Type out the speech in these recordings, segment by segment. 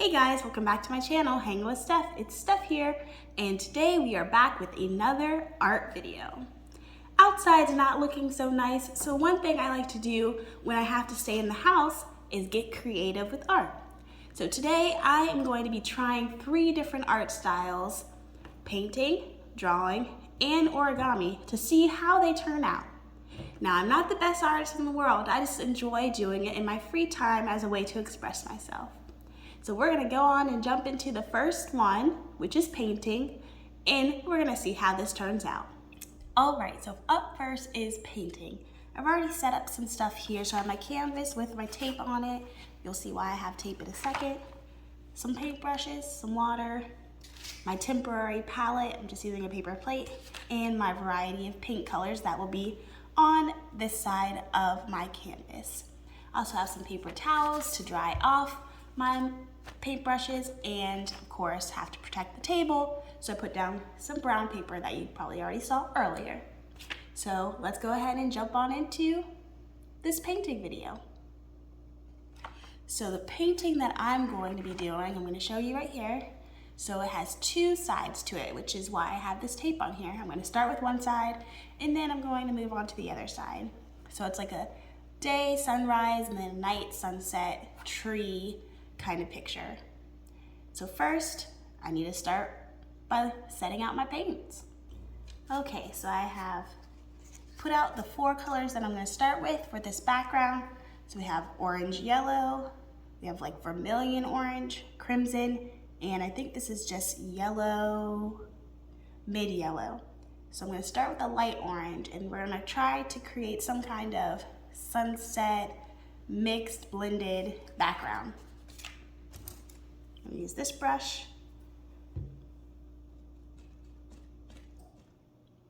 Hey guys, welcome back to my channel, Hanging with Steph. It's Steph here, and today we are back with another art video. Outside's not looking so nice, so one thing I like to do when I have to stay in the house is get creative with art. So today I am going to be trying 3 different art styles, painting, drawing, and origami, to see how they turn out. Now, I'm not the best artist in the world, I just enjoy doing it in my free time as a way to express myself. So we're gonna go on and jump into the first one, which is painting, and we're gonna see how this turns out. All right, so up first is painting. I've already set up some stuff here, so I have my canvas with my tape on it. You'll see why I have tape in a second. Some paintbrushes, some water, my temporary palette, I'm just using a paper plate, and my variety of paint colors that will be on this side of my canvas. I also have some paper towels to dry off my paintbrushes, and of course have to protect the table, so I put down some brown paper that you probably already saw earlier. So let's go ahead and jump on into this painting video. So the painting that I'm going to be doing, I'm going to show you right here. So it has 2 sides to it, which is why I have this tape on here. I'm going to start with one side, and then I'm going to move on to the other side. So it's like a day sunrise and then night sunset tree kind of picture. So first, I need to start by setting out my paints. Okay, so I have put out the 4 colors that I'm going to start with for this background. So we have orange yellow, we have like vermilion orange, crimson, and I think this is just yellow, mid yellow. So I'm going to start with a light orange, and we're going to try to create some kind of sunset mixed blended background. I'm gonna use this brush.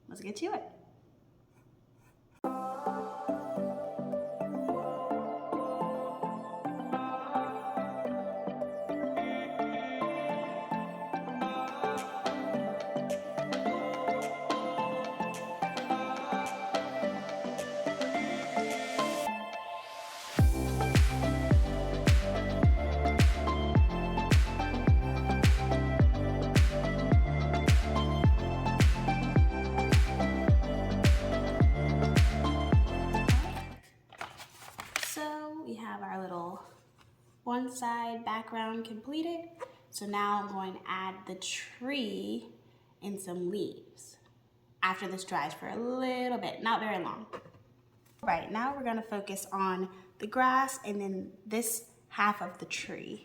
Let's get to it. We have our little one side background completed. So now I'm going to add the tree and some leaves after this dries for a little bit, not very long. All right, now we're going to focus on the grass and then this half of the tree.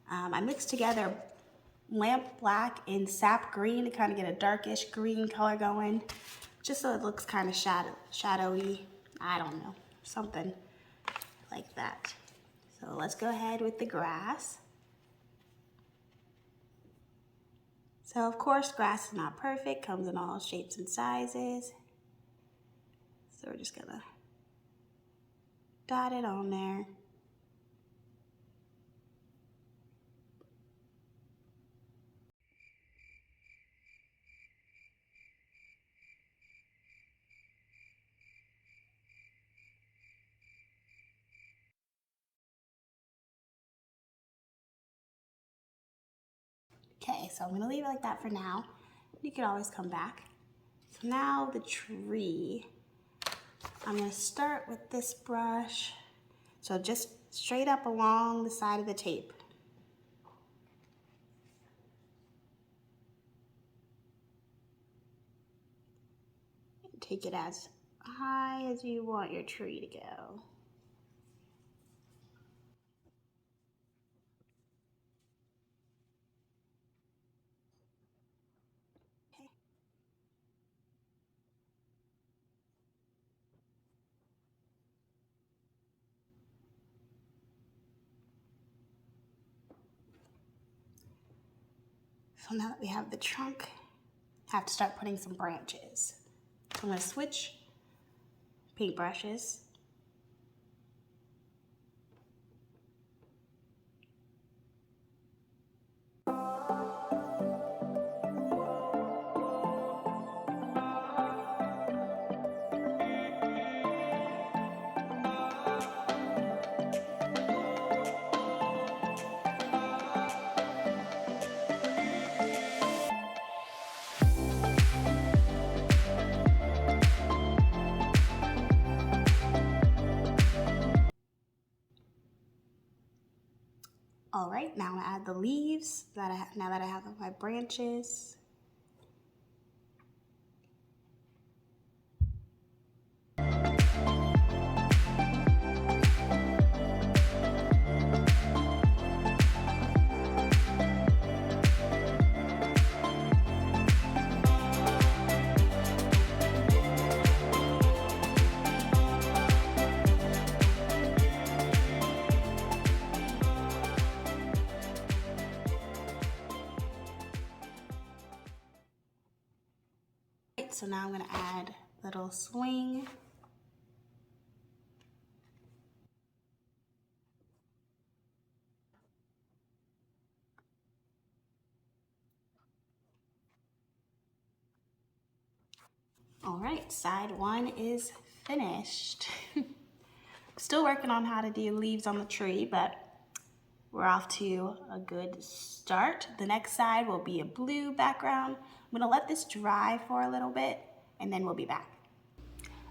I mixed together lamp black and sap green to kind of get a darkish green color going, just so it looks kind of shadowy. I don't know, something like that. So let's go ahead with the grass. So of course, grass is not perfect, comes in all shapes and sizes. So we're just gonna dot it on there. Okay, so I'm gonna leave it like that for now. You can always come back. So now the tree. I'm gonna start with this brush. So just straight up along the side of the tape. And take it as high as you want your tree to go. So now that we have the trunk, I have to start putting some branches. So I'm going to switch paintbrushes. All right, now I'm gonna add the leaves now that I have my branches. So now I'm going to add a little swing. All right, side one is finished. Still working on how to do leaves on the tree, but we're off to a good start. The next side will be a blue background. I'm gonna let this dry for a little bit and then we'll be back.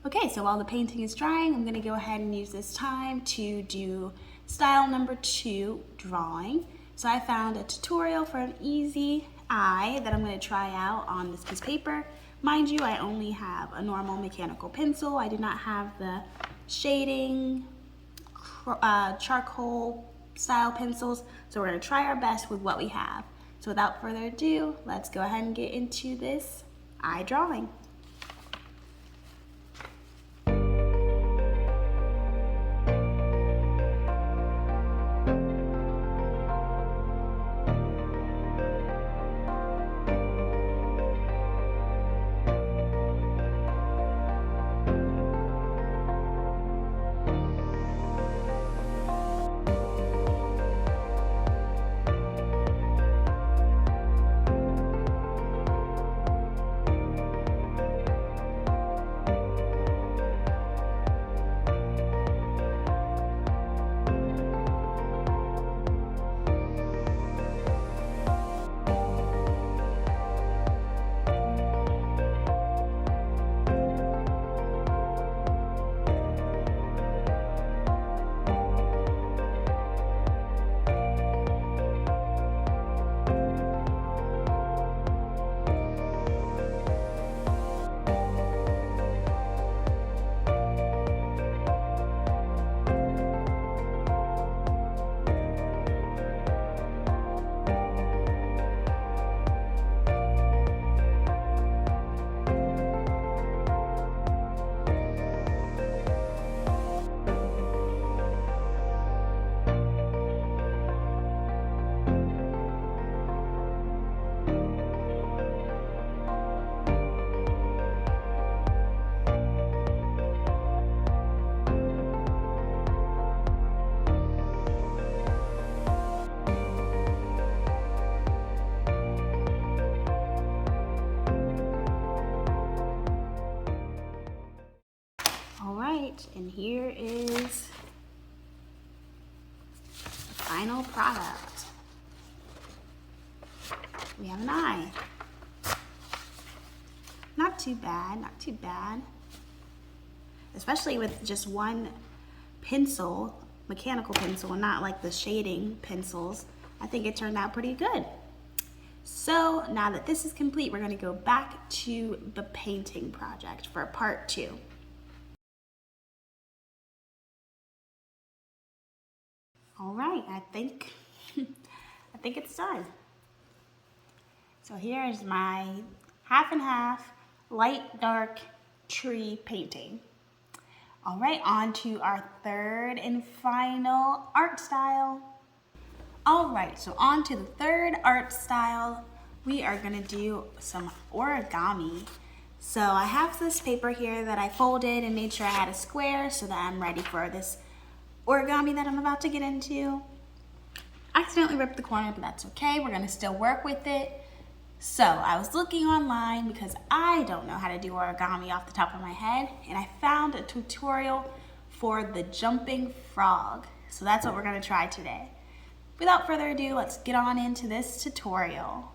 Okay, so while the painting is drying, I'm gonna go ahead and use this time to do style number 2, drawing. So I found a tutorial for an easy eye that I'm gonna try out on this piece of paper. Mind you, I only have a normal mechanical pencil. I do not have the shading, charcoal style pencils. So we're gonna try our best with what we have. So without further ado, let's go ahead and get into this eye drawing. And here is the final product. We have an eye. Not too bad, not too bad. Especially with just one pencil, mechanical pencil, and not like the shading pencils. I think it turned out pretty good. So now that this is complete, we're gonna go back to the painting project for part 2. All right, I think it's done. So here is my half and half light dark tree painting. All right, on to our third and final art style. All right, so on to the third art style. We are gonna do some origami. So I have this paper here that I folded and made sure I had a square so that I'm ready for this origami that I'm about to get into. I accidentally ripped the corner, but that's okay. We're gonna still work with it. So I was looking online because I don't know how to do origami off the top of my head, and I found a tutorial for the jumping frog. So that's what we're gonna try today. Without further ado, let's get on into this tutorial.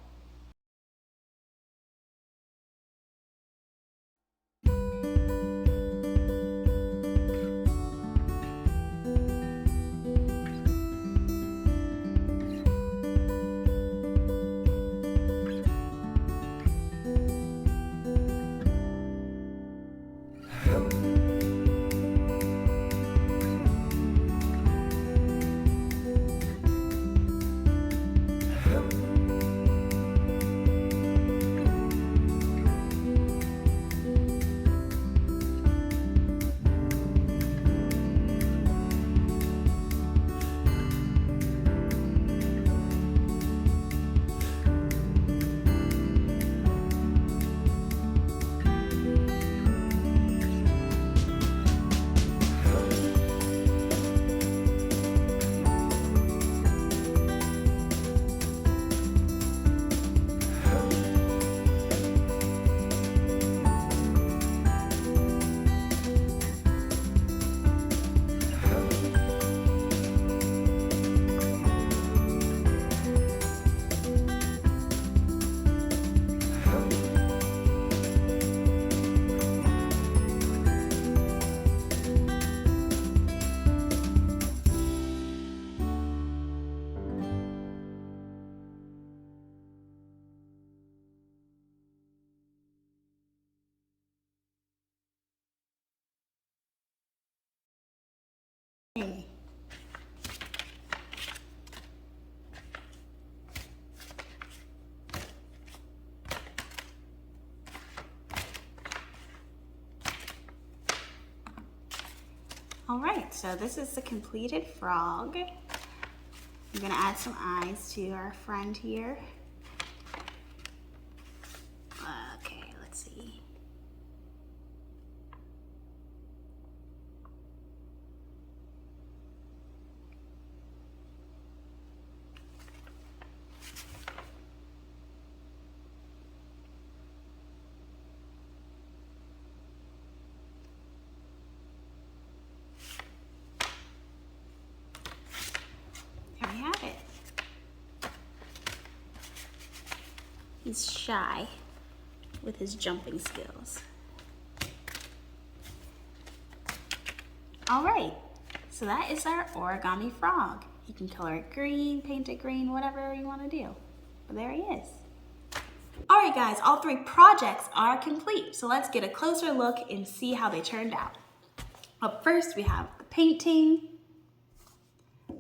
Hey. All right, so this is the completed frog. I'm gonna add some eyes to our friend here. Okay, let's see. There we have it. He's shy with his jumping skills. All right, so that is our origami frog. You can color it green, paint it green, whatever you want to do. But there he is. All right, guys, all 3 projects are complete. So let's get a closer look and see how they turned out. Up first, we have the painting.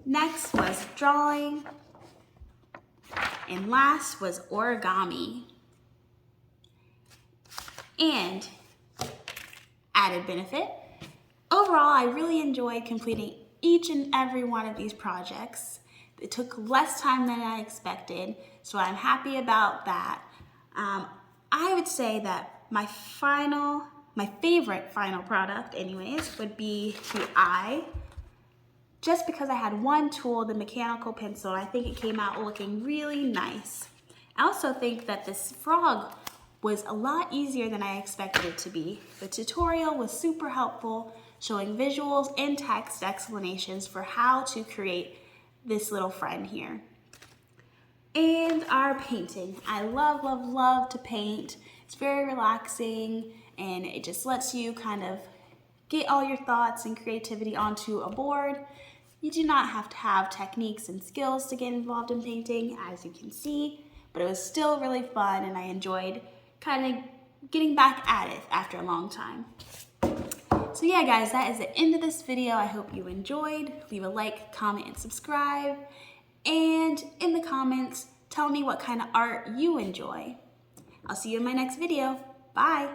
Next was drawing. And last was origami. And added benefit, overall, I really enjoyed completing each and every one of these projects. It took less time than I expected, so I'm happy about that. I would say that my favorite final product anyways would be the eye. Just because I had one tool, the mechanical pencil, I think it came out looking really nice. I also think that this frog was a lot easier than I expected it to be. The tutorial was super helpful, showing visuals and text explanations for how to create this little friend here. And our painting. I love, love, love to paint. It's very relaxing and it just lets you kind of get all your thoughts and creativity onto a board. You do not have to have techniques and skills to get involved in painting, as you can see, but it was still really fun and I enjoyed kind of getting back at it after a long time. So yeah, guys, that is the end of this video. I hope you enjoyed. Leave a like, comment, and subscribe. And in the comments, tell me what kind of art you enjoy. I'll see you in my next video. Bye.